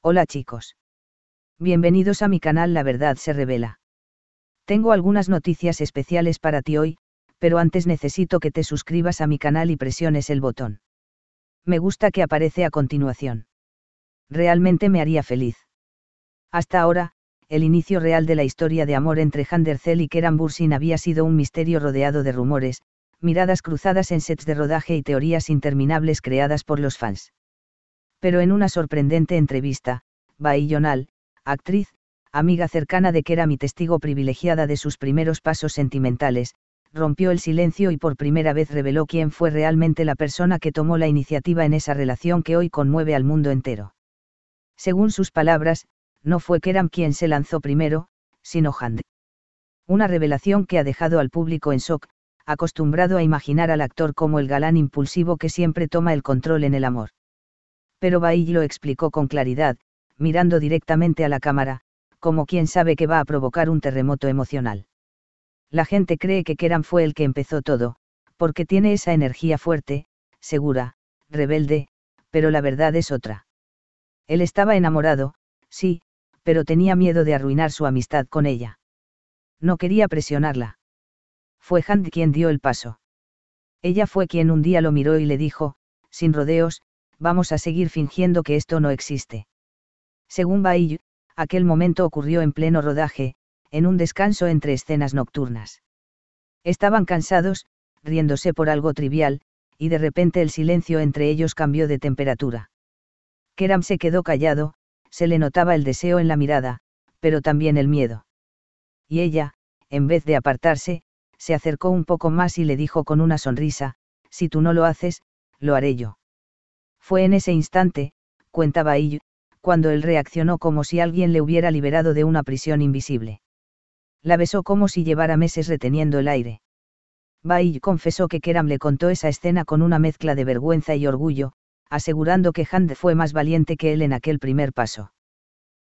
Hola chicos. Bienvenidos a mi canal La Verdad se Revela. Tengo algunas noticias especiales para ti hoy, pero antes necesito que te suscribas a mi canal y presiones el botón me gusta que aparece a continuación. Realmente me haría feliz. Hasta ahora, el inicio real de la historia de amor entre Handercel y Keran Bursin había sido un misterio rodeado de rumores, miradas cruzadas en sets de rodaje y teorías interminables creadas por los fans. Pero en una sorprendente entrevista, Bai Yonal, actriz, amiga cercana de Keran y testigo privilegiada de sus primeros pasos sentimentales, rompió el silencio y por primera vez reveló quién fue realmente la persona que tomó la iniciativa en esa relación que hoy conmueve al mundo entero. Según sus palabras, no fue Keran quien se lanzó primero, sino Hand. Una revelación que ha dejado al público en shock, acostumbrado a imaginar al actor como el galán impulsivo que siempre toma el control en el amor. Pero Bai lo explicó con claridad, mirando directamente a la cámara, como quien sabe que va a provocar un terremoto emocional. La gente cree que Keran fue el que empezó todo, porque tiene esa energía fuerte, segura, rebelde, pero la verdad es otra. Él estaba enamorado, sí, pero tenía miedo de arruinar su amistad con ella. No quería presionarla. Fue Hand quien dio el paso. Ella fue quien un día lo miró y le dijo, sin rodeos, vamos a seguir fingiendo que esto no existe. Según Bai, aquel momento ocurrió en pleno rodaje, en un descanso entre escenas nocturnas. Estaban cansados, riéndose por algo trivial, y de repente el silencio entre ellos cambió de temperatura. Keran se quedó callado, se le notaba el deseo en la mirada, pero también el miedo. Y ella, en vez de apartarse, se acercó un poco más y le dijo con una sonrisa, si tú no lo haces, lo haré yo. Fue en ese instante, cuenta Bai, cuando él reaccionó como si alguien le hubiera liberado de una prisión invisible. La besó como si llevara meses reteniendo el aire. Bai confesó que Keran le contó esa escena con una mezcla de vergüenza y orgullo, asegurando que Hand fue más valiente que él en aquel primer paso.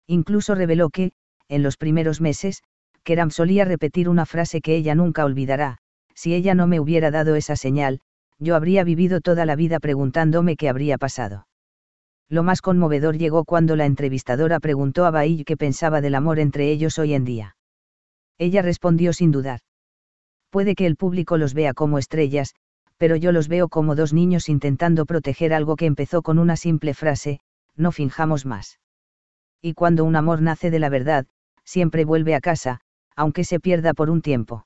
Incluso reveló que, en los primeros meses, Keran solía repetir una frase que ella nunca olvidará, si ella no me hubiera dado esa señal, yo habría vivido toda la vida preguntándome qué habría pasado. Lo más conmovedor llegó cuando la entrevistadora preguntó a Bai qué pensaba del amor entre ellos hoy en día. Ella respondió sin dudar. Puede que el público los vea como estrellas, pero yo los veo como dos niños intentando proteger algo que empezó con una simple frase, no finjamos más. Y cuando un amor nace de la verdad, siempre vuelve a casa, aunque se pierda por un tiempo.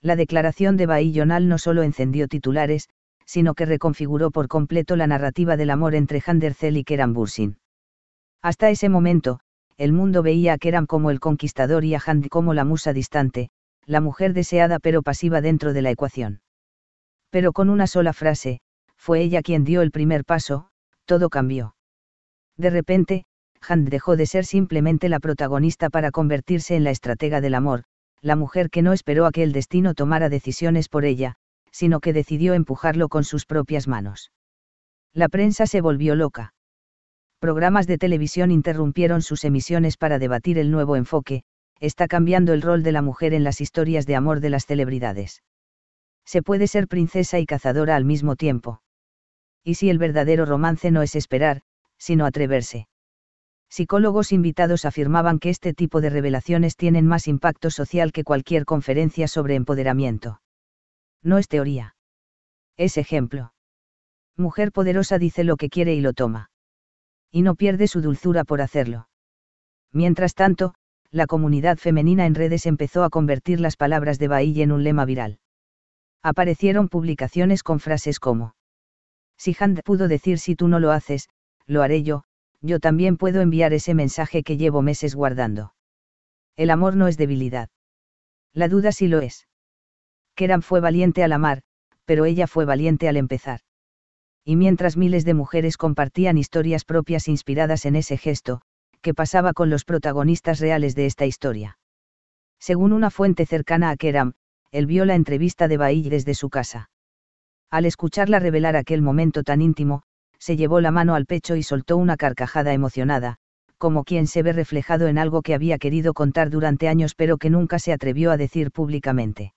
La declaración de Bai Yonal no solo encendió titulares, sino que reconfiguró por completo la narrativa del amor entre Handercel y Keran Bursin. Hasta ese momento, el mundo veía a Keran como el conquistador y a Hand como la musa distante, la mujer deseada pero pasiva dentro de la ecuación. Pero con una sola frase, fue ella quien dio el primer paso, todo cambió. De repente, Hand dejó de ser simplemente la protagonista para convertirse en la estratega del amor, la mujer que no esperó a que el destino tomara decisiones por ella, sino que decidió empujarlo con sus propias manos. La prensa se volvió loca. Programas de televisión interrumpieron sus emisiones para debatir el nuevo enfoque, está cambiando el rol de la mujer en las historias de amor de las celebridades. Se puede ser princesa y cazadora al mismo tiempo. ¿Y si el verdadero romance no es esperar, sino atreverse? Psicólogos invitados afirmaban que este tipo de revelaciones tienen más impacto social que cualquier conferencia sobre empoderamiento. No es teoría. Es ejemplo. Mujer poderosa dice lo que quiere y lo toma. Y no pierde su dulzura por hacerlo. Mientras tanto, la comunidad femenina en redes empezó a convertir las palabras de Bai en un lema viral. Aparecieron publicaciones con frases como: si Hand pudo decir si tú no lo haces, lo haré yo también puedo enviar ese mensaje que llevo meses guardando. El amor no es debilidad. La duda sí lo es. Keran fue valiente al amar, pero ella fue valiente al empezar. Y mientras miles de mujeres compartían historias propias inspiradas en ese gesto, ¿qué pasaba con los protagonistas reales de esta historia? Según una fuente cercana a Keran, él vio la entrevista de Bai desde su casa. Al escucharla revelar aquel momento tan íntimo, se llevó la mano al pecho y soltó una carcajada emocionada, como quien se ve reflejado en algo que había querido contar durante años pero que nunca se atrevió a decir públicamente.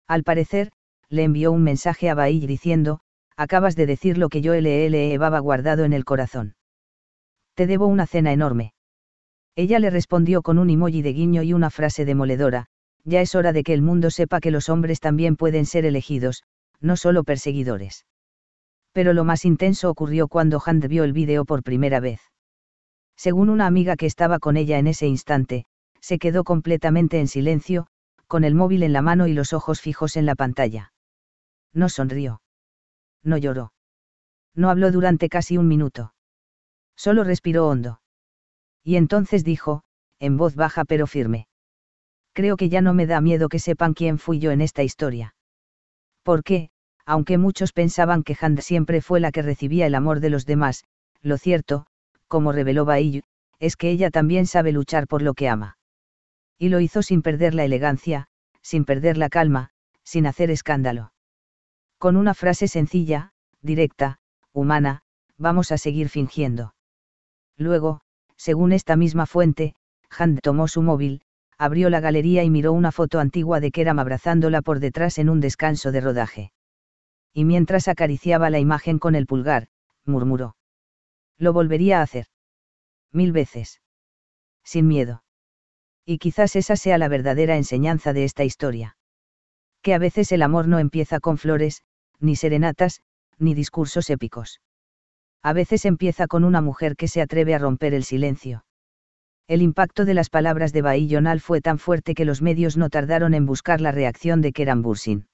Al parecer, le envió un mensaje a Bai diciendo: acabas de decir lo que yo le llevaba guardado en el corazón. Te debo una cena enorme. Ella le respondió con un emoji de guiño y una frase demoledora: ya es hora de que el mundo sepa que los hombres también pueden ser elegidos, no solo perseguidores. Pero lo más intenso ocurrió cuando Hand vio el vídeo por primera vez. Según una amiga que estaba con ella en ese instante, se quedó completamente en silencio, con el móvil en la mano y los ojos fijos en la pantalla. No sonrió. No lloró. No habló durante casi un minuto. Solo respiró hondo. Y entonces dijo, en voz baja pero firme: creo que ya no me da miedo que sepan quién fui yo en esta historia. Porque, aunque muchos pensaban que Hand siempre fue la que recibía el amor de los demás, lo cierto, como reveló Bailly, es que ella también sabe luchar por lo que ama. Y lo hizo sin perder la elegancia, sin perder la calma, sin hacer escándalo. Con una frase sencilla, directa, humana: vamos a seguir fingiendo. Luego, según esta misma fuente, Hand tomó su móvil, abrió la galería y miró una foto antigua de Keram abrazándola por detrás en un descanso de rodaje. Y mientras acariciaba la imagen con el pulgar, murmuró: lo volvería a hacer. 1000 veces. Sin miedo. Y quizás esa sea la verdadera enseñanza de esta historia. Que a veces el amor no empieza con flores, ni serenatas, ni discursos épicos. A veces empieza con una mujer que se atreve a romper el silencio. El impacto de las palabras de Bailly fue tan fuerte que los medios no tardaron en buscar la reacción de Keram Bürsin.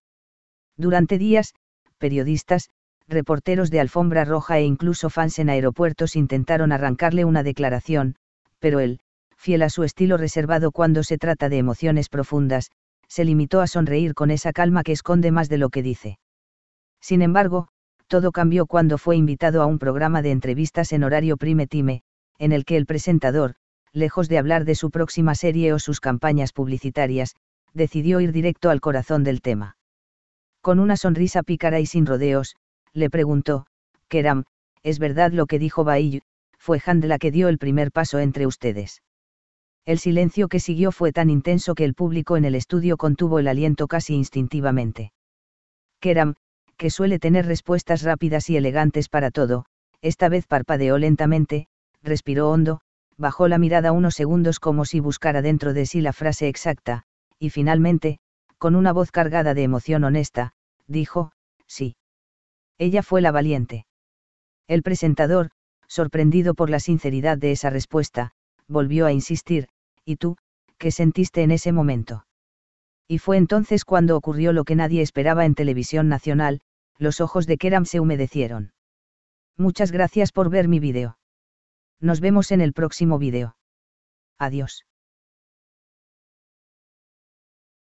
Durante días, periodistas, reporteros de alfombra roja e incluso fans en aeropuertos intentaron arrancarle una declaración, pero él, fiel a su estilo reservado cuando se trata de emociones profundas, se limitó a sonreír con esa calma que esconde más de lo que dice. Sin embargo, todo cambió cuando fue invitado a un programa de entrevistas en horario prime time, en el que el presentador, lejos de hablar de su próxima serie o sus campañas publicitarias, decidió ir directo al corazón del tema. Con una sonrisa pícara y sin rodeos, le preguntó: Keram, ¿es verdad lo que dijo Bailly? ¿Fue Hand la que dio el primer paso entre ustedes? El silencio que siguió fue tan intenso que el público en el estudio contuvo el aliento casi instintivamente. Keram, que suele tener respuestas rápidas y elegantes para todo, esta vez parpadeó lentamente, respiró hondo, bajó la mirada unos segundos como si buscara dentro de sí la frase exacta, y finalmente, con una voz cargada de emoción honesta, dijo: sí. Ella fue la valiente. El presentador, sorprendido por la sinceridad de esa respuesta, volvió a insistir: ¿y tú, qué sentiste en ese momento? Y fue entonces cuando ocurrió lo que nadie esperaba en televisión nacional: los ojos de Keram se humedecieron. Muchas gracias por ver mi vídeo. Nos vemos en el próximo vídeo. Adiós.